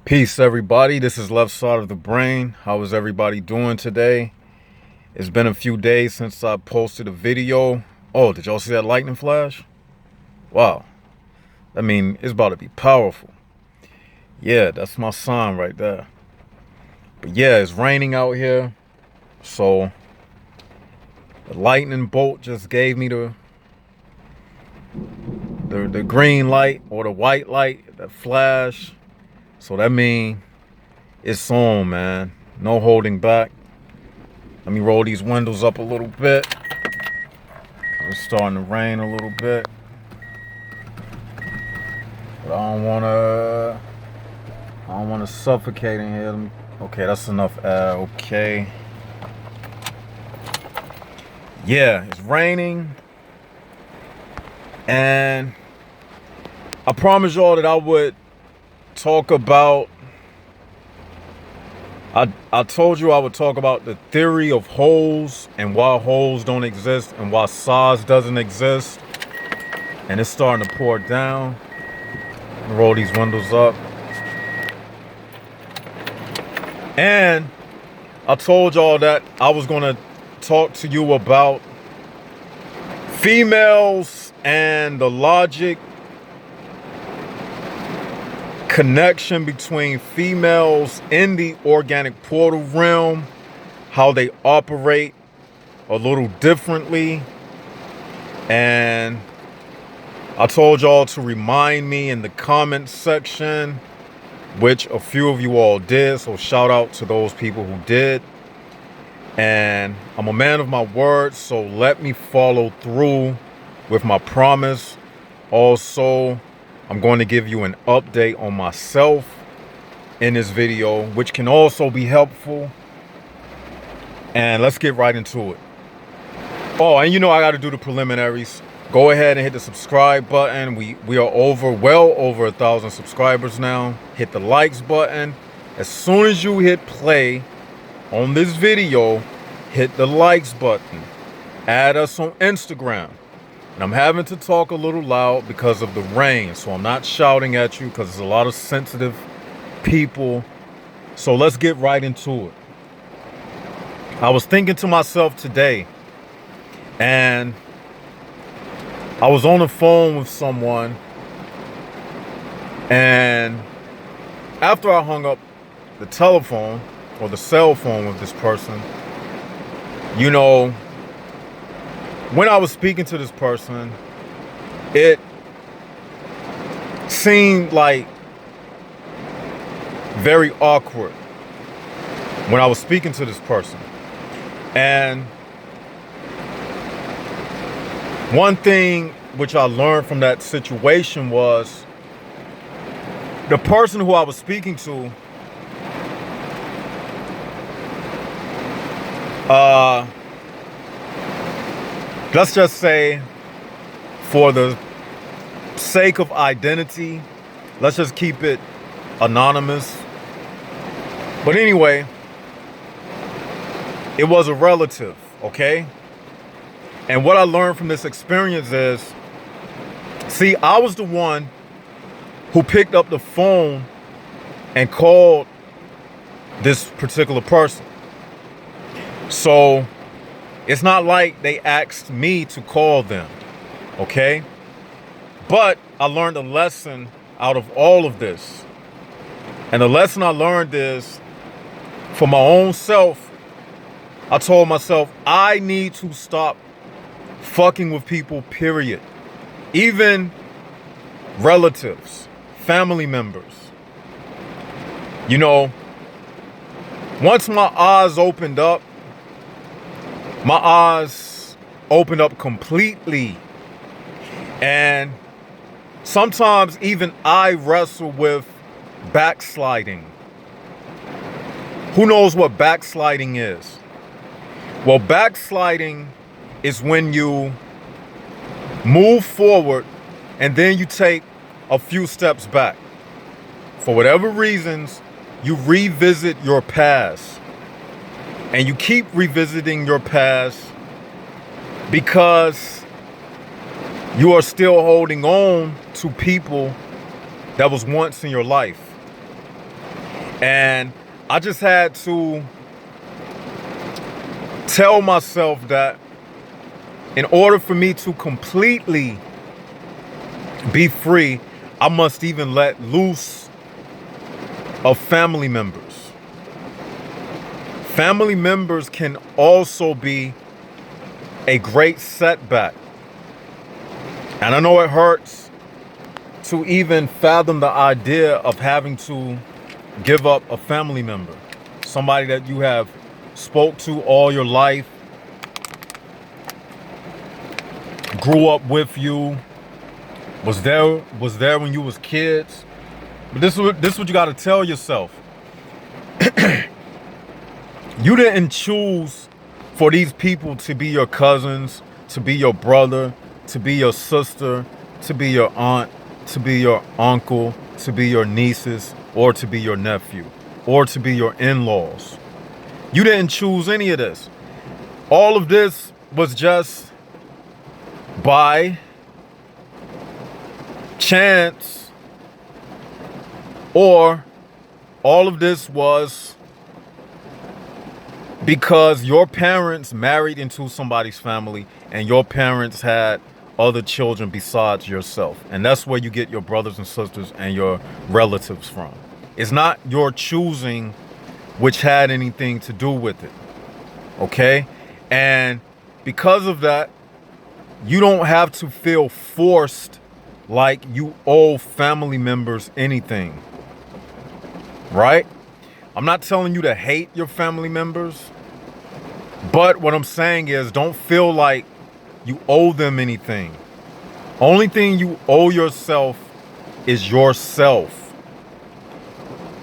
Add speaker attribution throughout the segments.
Speaker 1: Peace, everybody. This is Left Side of the Brain. How is everybody doing today? It's been a few days since I posted a video. Oh, did y'all see that lightning flash? Wow. I mean, it's about to be powerful. Yeah, that's my sign right there. But yeah, it's raining out here. So the lightning bolt just gave me the green light or the white light, that flash. So that means it's on, man. No holding back. Let me roll these windows up a little bit. It's starting to rain a little bit. But I don't wanna suffocate in here. Okay, that's enough air. Okay. Yeah, it's raining. And I promised y'all that I would talk about I told you I would talk about the theory of holes and why holes don't exist and why size doesn't exist. And it's starting to pour down. Roll these windows up. And I told y'all that I was going to talk to you about females and the logic connection between females in the organic portal realm, how they operate a little differently. And I told y'all to remind me in the comments section, which a few of you all did, so shout out to those people who did. And I'm a man of my word, so let me follow through with my promise. Also, I'm going to give you an update on myself in this video, which can also be helpful. And let's get right into it. Oh, and you know I got to do the preliminaries. Go ahead and hit the subscribe button. We are well over 1,000 subscribers now. Hit the likes button. As soon as you hit play on this video, hit the likes button. Add us on Instagram. And I'm having to talk a little loud because of the rain. So I'm not shouting at you because there's a lot of sensitive people. So let's get right into it. I was thinking to myself today, and I was on the phone with someone, and after I hung up the telephone or the cell phone with this person, you know, when I was speaking to this person, it seemed like very awkward when I was speaking to this person. And one thing which I learned from that situation was the person who I was speaking to, let's just say, for the sake of identity, let's just keep it anonymous. But anyway, it was a relative, okay? And what I learned from this experience is, see, I was the one who picked up the phone and called this particular person. So it's not like they asked me to call them, okay? But I learned a lesson out of all of this. And the lesson I learned is, for my own self, I told myself, I need to stop fucking with people, period. Even relatives, family members. You know, once my eyes opened up completely. And sometimes even I wrestle with backsliding. Who knows what backsliding is? Well, backsliding is when you move forward and then you take a few steps back. For whatever reasons, you revisit your past. And you keep revisiting your past because you are still holding on to people that was once in your life. And I just had to tell myself that in order for me to completely be free, I must even let loose of family members. Family members can also be a great setback. And I know it hurts to even fathom the idea of having to give up a family member, somebody that you have spoke to all your life, grew up with you, was there when you was kids. But this is what you got to tell yourself. You didn't choose for these people to be your cousins, to be your brother, to be your sister, to be your aunt, to be your uncle, to be your nieces, or to be your nephew, or to be your in-laws. You didn't choose any of this. All of this was just by chance, or all of this was because your parents married into somebody's family and your parents had other children besides yourself. And that's where you get your brothers and sisters and your relatives from. It's not your choosing which had anything to do with it. Okay? And because of that, you don't have to feel forced like you owe family members anything. Right? I'm not telling you to hate your family members, but what I'm saying is don't feel like you owe them anything. Only thing you owe yourself is yourself.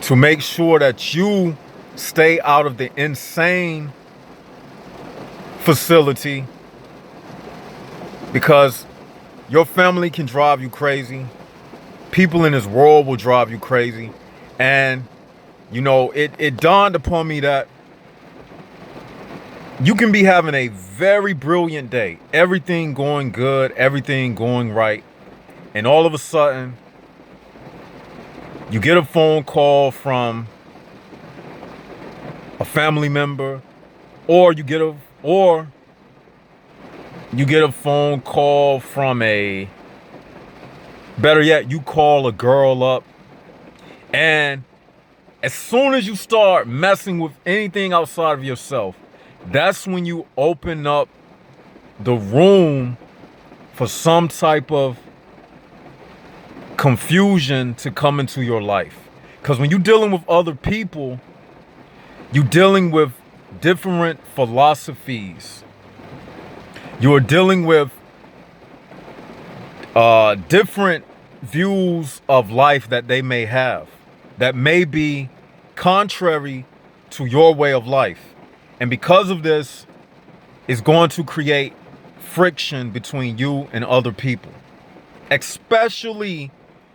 Speaker 1: To make sure that you stay out of the insane facility, because your family can drive you crazy. People in this world will drive you crazy. And you know, it dawned upon me that you can be having a very brilliant day, everything going good, everything going right, and all of a sudden, you get a phone call from a family member, or you get a phone call from better yet, you call a girl up, and as soon as you start messing with anything outside of yourself, that's when you open up the room for some type of confusion to come into your life. Because when you're dealing with other people, you're dealing with different philosophies. You're dealing with different views of life that they may have, that may be contrary to your way of life. And because of this, it's going to create friction between you and other people, especially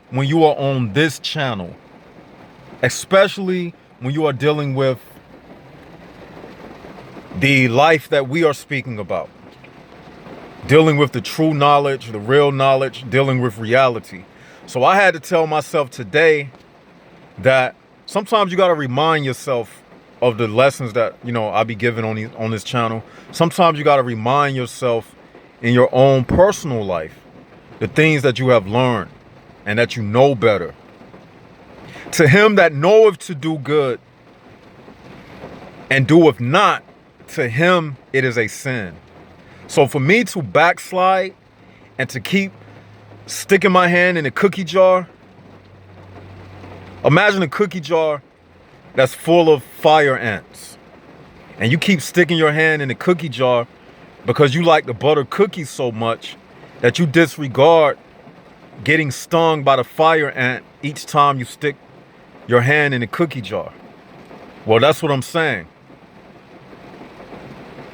Speaker 1: when you are on this channel, especially when you are dealing with the life that we are speaking about, dealing with the true knowledge, the real knowledge, dealing with reality. So I had to tell myself today that sometimes you got to remind yourself of the lessons that, you know, I be giving on this channel. Sometimes you got to remind yourself in your own personal life, the things that you have learned and that you know better. To him that knoweth to do good and doeth not, to him it is a sin. So for me to backslide and to keep sticking my hand in a cookie jar, imagine a cookie jar that's full of fire ants. And you keep sticking your hand in the cookie jar because you like the butter cookies so much that you disregard getting stung by the fire ant each time you stick your hand in the cookie jar. Well, that's what I'm saying.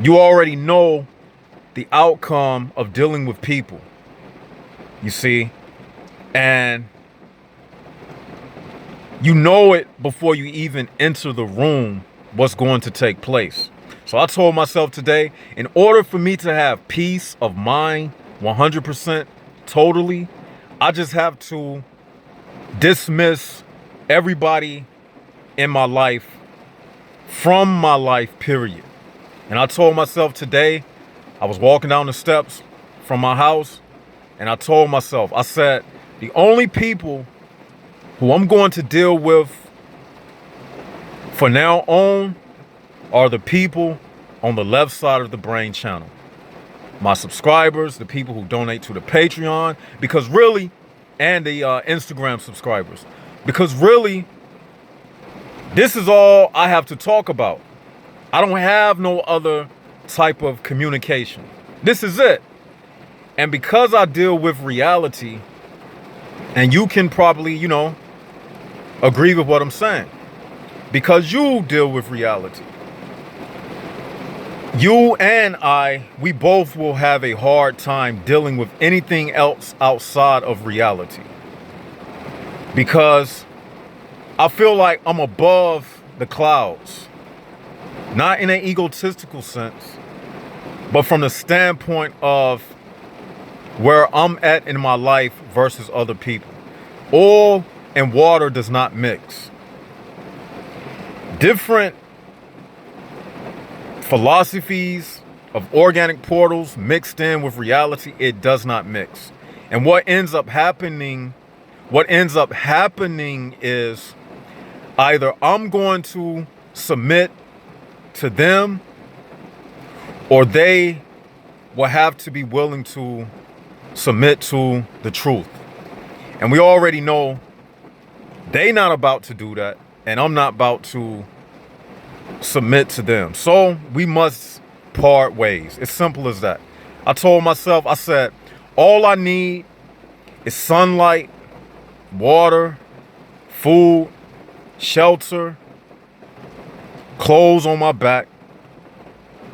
Speaker 1: You already know the outcome of dealing with people, you see, and you know it before you even enter the room what's going to take place. So I told myself today, in order for me to have peace of mind 100% totally, I just have to dismiss everybody in my life, from my life, period. And I told myself today, I was walking down the steps from my house, and I told myself, I said, the only people who I'm going to deal with for now on are the people on the left side of the brain channel. My subscribers, the people who donate to the Patreon, because really, and the Instagram subscribers, because really, this is all I have to talk about. I don't have no other type of communication. This is it. And because I deal with reality, and you can probably, agree with what I'm saying, because you deal with reality, you and I, we both will have a hard time dealing with anything else outside of reality. Because I feel like I'm above the clouds. Not in an egotistical sense, but from the standpoint of where I'm at in my life versus other people. Oil and water does not mix. Different philosophies of organic portals mixed in with reality, it does not mix. And what ends up happening is either I'm going to submit to them, or they will have to be willing to submit to the truth. And we already know they not about to do that, and I'm not about to submit to them. So we must part ways. It's simple as that. I told myself, I said, all I need is sunlight, water, food, shelter, clothes on my back,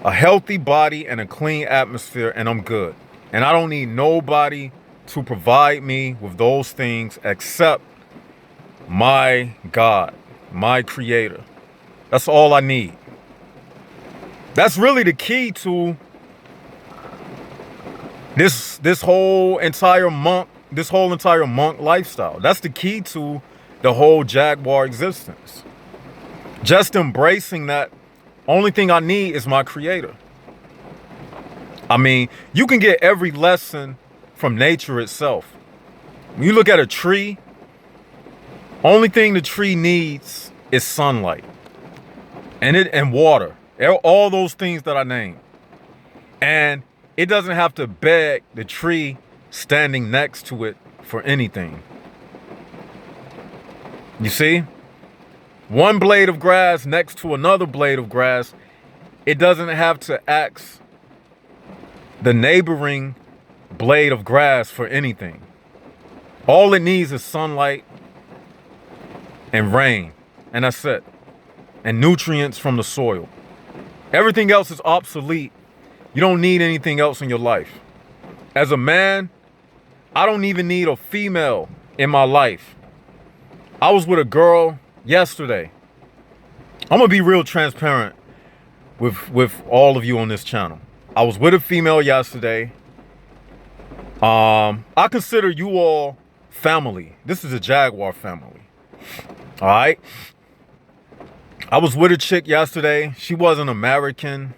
Speaker 1: a healthy body, and a clean atmosphere, and I'm good. And I don't need nobody to provide me with those things except my God, my Creator. That's all I need. That's really the key to this whole entire monk lifestyle. That's the key to the whole Jaguar existence. Just embracing that only thing I need is my Creator. I mean, you can get every lesson from nature itself. When you look at a tree, only thing the tree needs is sunlight and water. All those things that I named. And it doesn't have to beg the tree standing next to it for anything. You see? One blade of grass next to another blade of grass, it doesn't have to ask the neighboring blade of grass for anything. All it needs is sunlight and rain, and that's it. And nutrients from the soil. Everything else is obsolete. You don't need anything else in your life. As a man, I don't even need a female in my life. I was with a girl yesterday. I'm gonna be real transparent with all of you on this channel. I was with a female yesterday. I consider you all family. This is a Jaguar family. All right. I was with a chick yesterday. She wasn't American.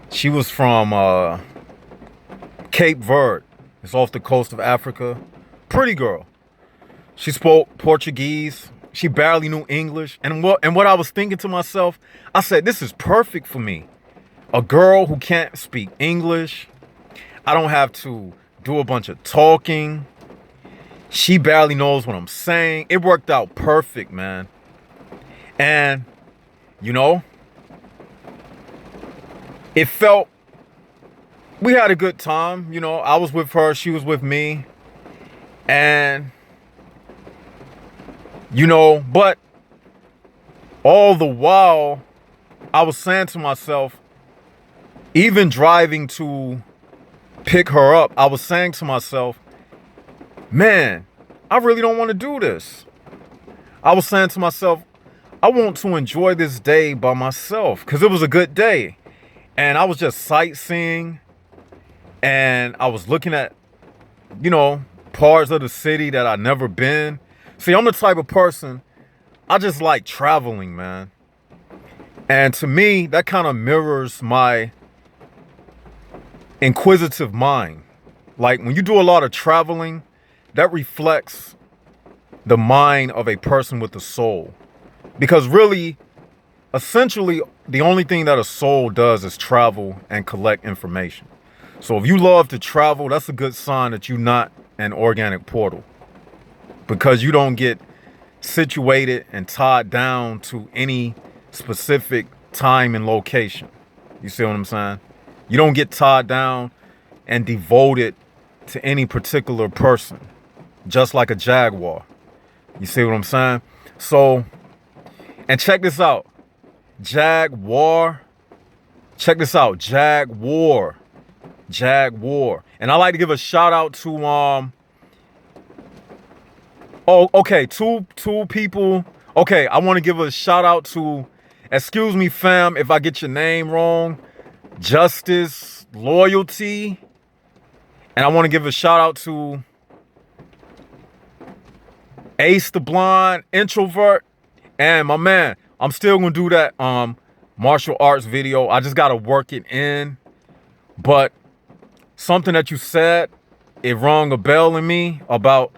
Speaker 1: She was from Cape Verde. It's off the coast of Africa. Pretty girl. She spoke Portuguese. She barely knew English. And what I was thinking to myself, I said, this is perfect for me. A girl who can't speak English. I don't have to do a bunch of talking. She barely knows what I'm saying. It worked out perfect, man. And, it felt, we had a good time. I was with her, she was with me. And, but all the while, I was saying to myself, even driving to pick her up, I was saying to myself, man, I really don't want to do this. I was saying to myself, I want to enjoy this day by myself because it was a good day. And I was just sightseeing and I was looking at, parts of the city that I've never been. See, I'm the type of person, I just like traveling, man. And to me, that kind of mirrors my inquisitive mind. Like when you do a lot of traveling, that reflects the mind of a person with a soul. Because really, essentially, the only thing that a soul does is travel and collect information. So if you love to travel, that's a good sign that you're not an organic portal. Because you don't get situated and tied down to any specific time and location. You see what I'm saying? You don't get tied down and devoted to any particular person, just like a jaguar. You see what I'm saying? So, and check this out. Jaguar. Check this out. Jaguar. Jaguar. And I like to give a shout out to oh, okay, two people. Okay, I want to give a shout out to, excuse me, fam, if I get your name wrong, Justice Loyalty. And I want to give a shout out to Ace the Blind Introvert. And my man, I'm still gonna do that martial arts video. I just gotta work it in. But something that you said, it rung a bell in me about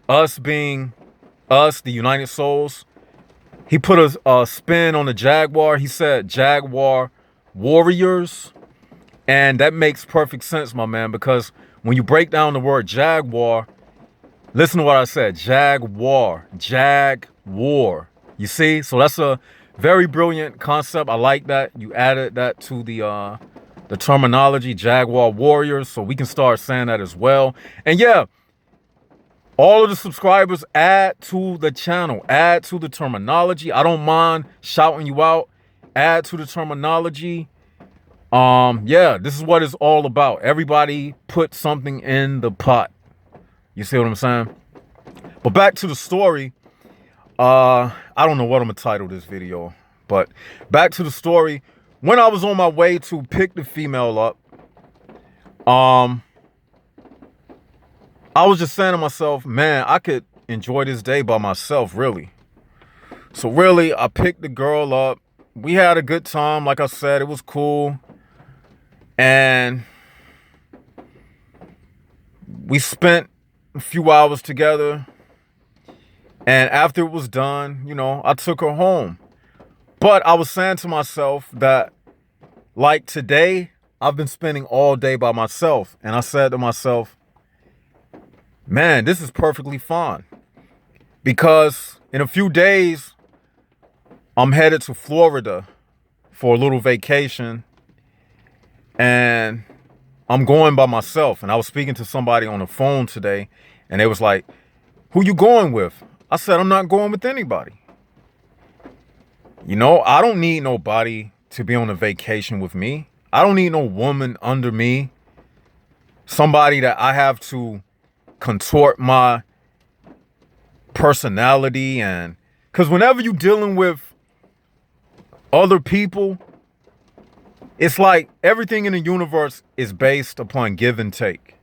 Speaker 1: us being us, the United Souls. He put a spin on the Jaguar. He said Jaguar warriors. And that makes perfect sense, my man, because when you break down the word Jaguar, listen to what I said. Jaguar. Jaguar. You see? So that's a very brilliant concept. I like that. You added that to the terminology, Jaguar warriors. So we can start saying that as well. And yeah, all of the subscribers, add to the channel, add to the terminology. I don't mind shouting you out. Add to the terminology. Yeah, this is what it's all about. Everybody put something in the pot. You see what I'm saying? But back to the story. I don't know what I'm gonna title this video, but back to the story. When I was on my way to pick the female up, I was just saying to myself, man, I could enjoy this day by myself, really. So really, I picked the girl up. We had a good time. Like I said, it was cool. And we spent a few hours together. And after it was done, you know, I took her home. But I was saying to myself that, like today, I've been spending all day by myself. And I said to myself, man, this is perfectly fine. Because in a few days, I'm headed to Florida for a little vacation. And I'm going by myself. And I was speaking to somebody on the phone today. And they was like, who you going with? I said, I'm not going with anybody. You know, I don't need nobody to be on a vacation with me. I don't need no woman under me. Somebody that I have to contort my personality and... Because whenever you're dealing with other people, it's like everything in the universe is based upon give and take.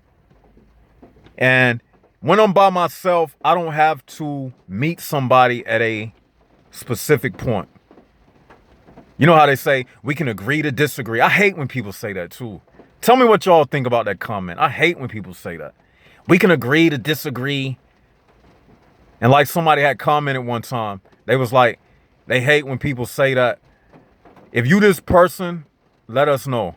Speaker 1: And when I'm by myself, I don't have to meet somebody at a specific point. You know how they say, we can agree to disagree. I hate when people say that too. Tell me what y'all think about that comment. I hate when people say that. We can agree to disagree. And like somebody had commented one time, they was like, they hate when people say that. If you this person, let us know.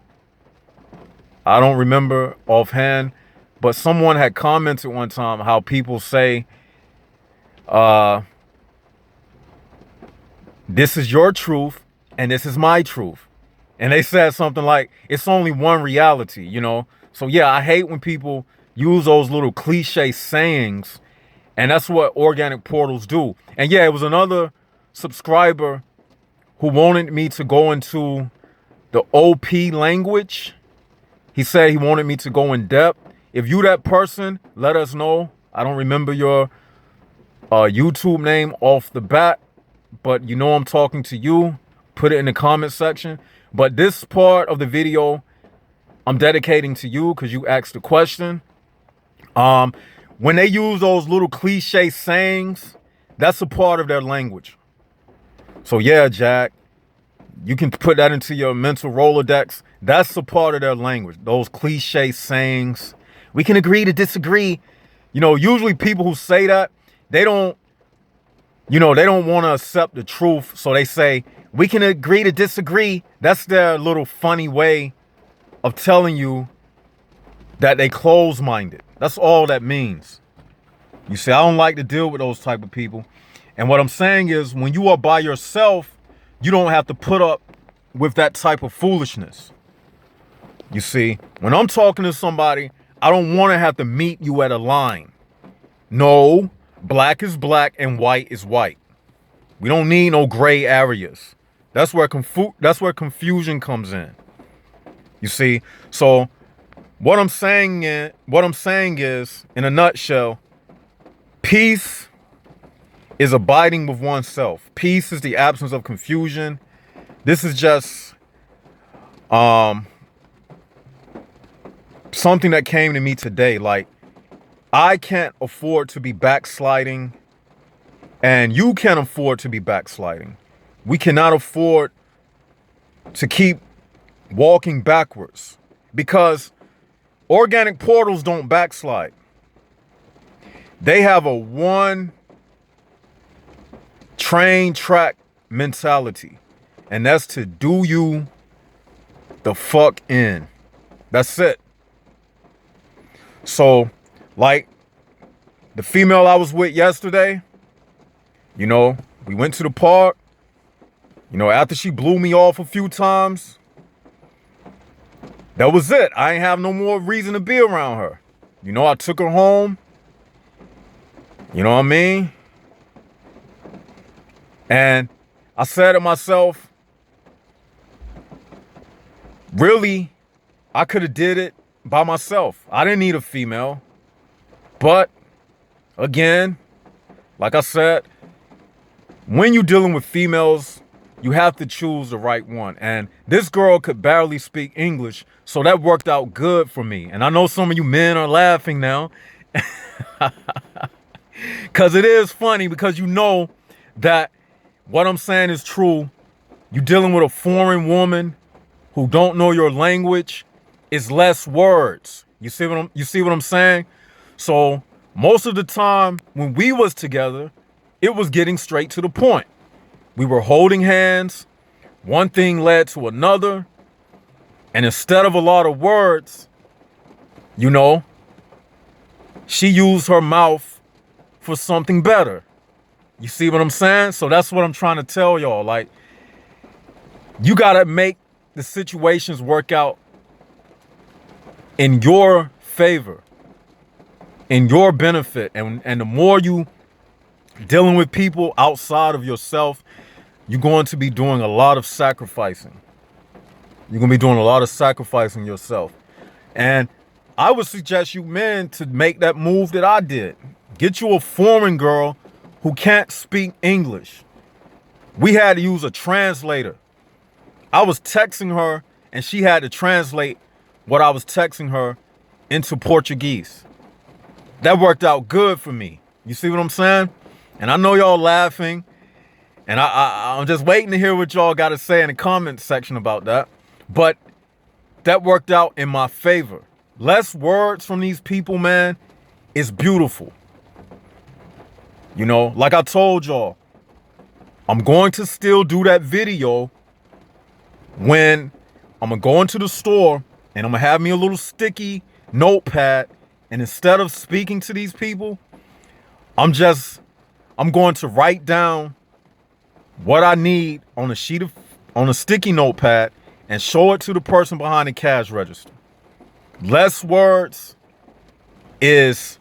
Speaker 1: I don't remember offhand, but someone had commented one time how people say, this is your truth and this is my truth. And they said something like, it's only one reality, you know? So yeah, I hate when people use those little cliche sayings, and that's what organic portals do. And yeah, it was another subscriber who wanted me to go into the OP language. He said he wanted me to go in depth. If you that person, let us know. I don't remember your YouTube name off the bat, but you know I'm talking to you. Put it in the comment section. But this part of the video, I'm dedicating to you because you asked the question. When they use those little cliche sayings, that's a part of their language. So yeah, Jack, you can put that into your mental Rolodex. That's a part of their language. Those cliche sayings. We can agree to disagree. Usually people who say that, they don't, they don't want to accept the truth. So they say, we can agree to disagree. That's their little funny way of telling you that they close-minded. That's all that means. You see, I don't like to deal with those type of people. And what I'm saying is, when you are by yourself, you don't have to put up with that type of foolishness. You see, when I'm talking to somebody, I don't want to have to meet you at a line. No, black is black and white is white. We don't need no gray areas. That's where confusion comes in. You see, so what I'm saying is, in a nutshell, peace is abiding with oneself. Peace is the absence of confusion. This is just something that came to me today. Like, I can't afford to be backsliding, and you can't afford to be backsliding. We cannot afford to keep walking backwards, because organic portals don't backslide. They have a one train track mentality, and that's to do you the fuck in. That's it. So, like the female I was with yesterday, we went to the park. After she blew me off a few times, that was it. I ain't have no more reason to be around her. I took her home. You know what I mean? And I said to myself, really, I could have did it by myself. I didn't need a female. But again, like I said, when you're dealing with females, you have to choose the right one. And this girl could barely speak English, so that worked out good for me. And I know some of you men are laughing now. Because it is funny, because you know that what I'm saying is true. You're dealing with a foreign woman who don't know your language. It's less words. You see what I'm saying? So most of the time when we was together, it was getting straight to the point. We were holding hands. One thing led to another. And instead of a lot of words, she used her mouth for something better. You see what I'm saying? So that's what I'm trying to tell y'all. Like, you got to make the situations work out in your favor, in your benefit. And the more you dealing with people outside of yourself, you're going to be doing a lot of sacrificing. You're going to be doing a lot of sacrificing yourself. And I would suggest you men to make that move that I did. Get you a foreign girl who can't speak English. We had to use a translator. I was texting her and she had to translate what I was texting her into Portuguese. That worked out good for me. You see what I'm saying? And I know y'all laughing, and I'm just waiting to hear what y'all got to say in the comment section about that. But that worked out in my favor. Less words from these people, man, is beautiful. Like I told y'all, I'm going to still do that video when I'm going to go into the store and I'm going to have me a little sticky notepad. And instead of speaking to these people, I'm going to write down what I need on a sticky notepad and show it to the person behind the cash register. Less words is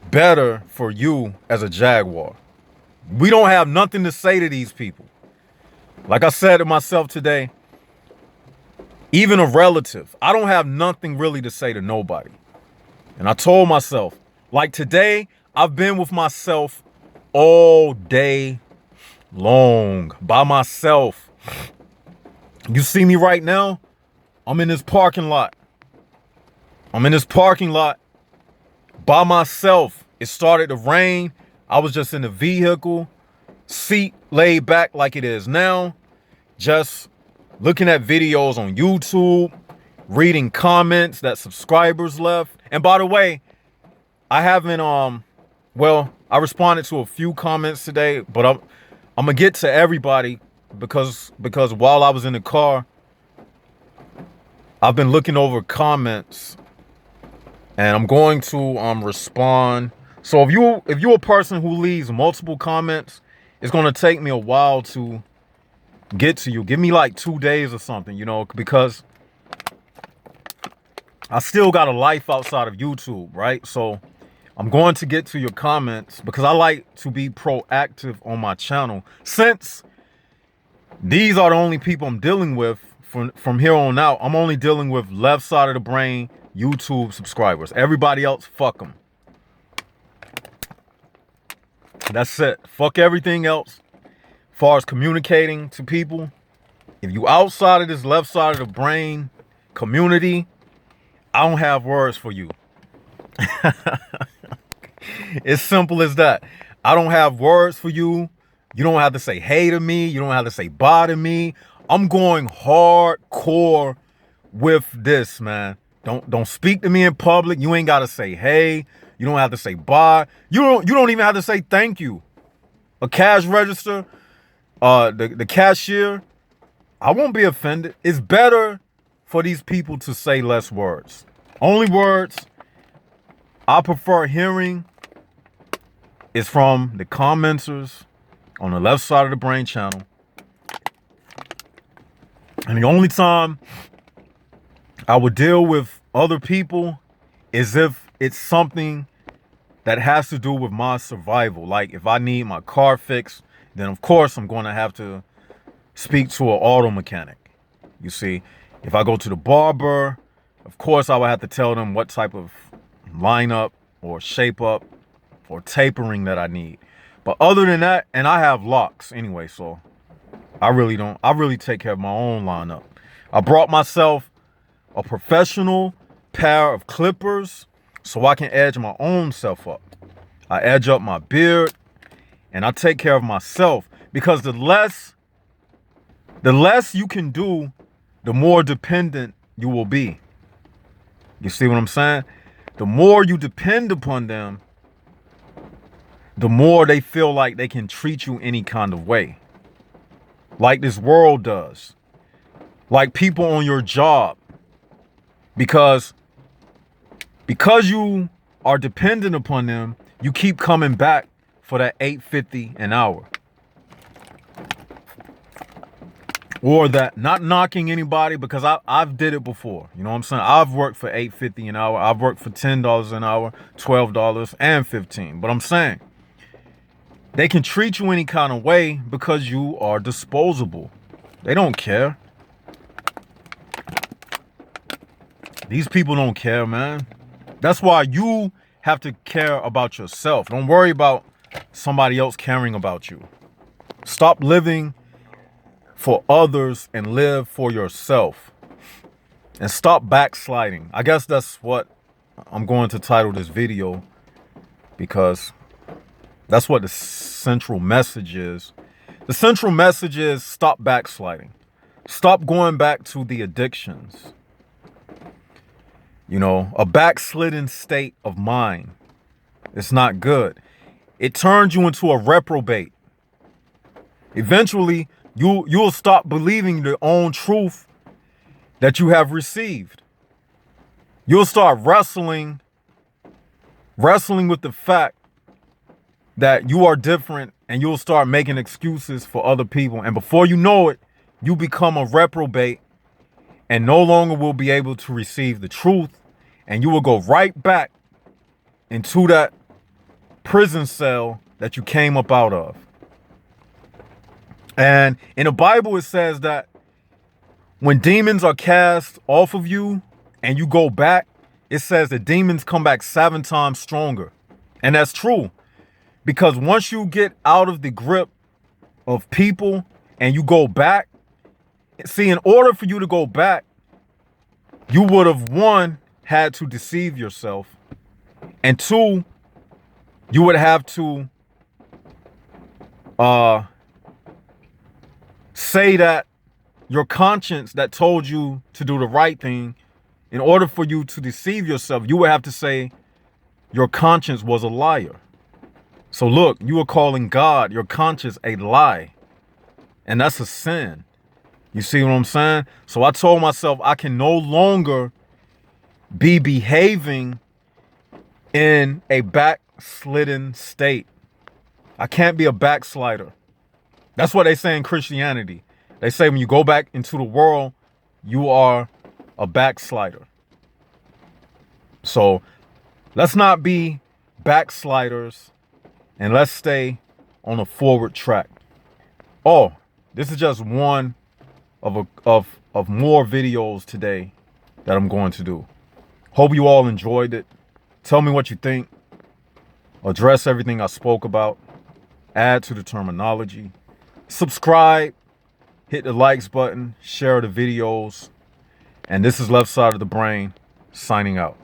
Speaker 1: better for you as a Jaguar. We don't have nothing to say to these people. Like I said to myself today, even a relative, I don't have nothing really to say to nobody. And I told myself, like today, I've been with myself all day long, by myself. You see me right now? I'm in this parking lot. By myself. It started to rain. I was just in the vehicle. seat laid back like it is now, just looking at videos on YouTube, reading comments that subscribers left. And by the way, I haven't well, I responded to a few comments today, but I'm gonna get to everybody because while I was in the car, I've been looking over comments and I'm going to respond. So if you're a person who leaves multiple comments, it's gonna take me a while to get to you. Give me like 2 days or something, you know, because I still got a life outside of YouTube, right? So I'm going to get to your comments because I like to be proactive on my channel. Since these are the only people I'm dealing with from here on out, I'm only dealing with left side of the brain YouTube subscribers. Everybody else, fuck them. That's it. Fuck everything else. As far as communicating to people, if you outside of this left side of the brain community, I don't have words for you. It's simple as that. I don't have words for you. You don't have to say hey to me. You don't have to say bye to me. I'm going hardcore with this, man. Don't speak to me in public. You ain't got to say hey. You don't have to say bye. You don't even have to say thank you. A cash register, the cashier, I won't be offended. It's better for these people to say less words. Only words I prefer hearing is from the commenters on the left side of the brain channel. And the only time I would deal with other people is if it's something that has to do with my survival. Like if I need my car fixed, then of course I'm going to have to speak to an auto mechanic. You see, if I go to the barber, of course I would have to tell them what type of lineup or shape up or tapering that I need. But other than that, and I have locks anyway, so I really take care of my own lineup. I brought myself a professional pair of clippers so I can edge my own self up. I edge up my beard and I take care of myself, because the less you can do, the more dependent you will be. You see what I'm saying? The more you depend upon them, the more they feel like they can treat you any kind of way. Like this world does. Like people on your job. Because you are dependent upon them, you keep coming back for that $8.50 an hour. Or that, not knocking anybody, because I've did it before. You know what I'm saying? I've worked for $8.50 an hour. I've worked for $10 an hour, $12 and $15. But I'm saying, they can treat you any kind of way because you are disposable. They don't care. These people don't care, man. That's why you have to care about yourself. Don't worry about somebody else caring about you. Stop living for others and live for yourself. And stop backsliding. I guess that's what I'm going to title this video, because that's what the central message is. The central message is stop backsliding. Stop going back to the addictions. You know, a backslidden state of mind. It's not good. It turns you into a reprobate. Eventually, you'll stop believing the own truth that you have received. You'll start wrestling with the fact that you are different, and you'll start making excuses for other people. And before you know it, you become a reprobate and no longer will be able to receive the truth. And you will go right back into that prison cell that you came up out of. And in the Bible, it says that when demons are cast off of you and you go back, it says the demons come back 7 times stronger. And that's true. Because once you get out of the grip of people and you go back, see, in order for you to go back, you would have, one, had to deceive yourself, and 2, you would have to uh, say that your conscience that told you to do the right thing, in order for you to deceive yourself, you would have to say your conscience was a liar. So look, you are calling God, your conscience, a lie. And that's a sin. You see what I'm saying? So I told myself I can no longer be behaving in a backslidden state. I can't be a backslider. That's what they say in Christianity. They say when you go back into the world, you are a backslider. So let's not be backsliders and let's stay on a forward track. Oh, this is just one of more videos today that I'm going to do. Hope you all enjoyed it. Tell me what you think. Address everything I spoke about. Add to the terminology. Subscribe. Hit the likes button. Share the videos. And this is Left Side of the Brain signing out.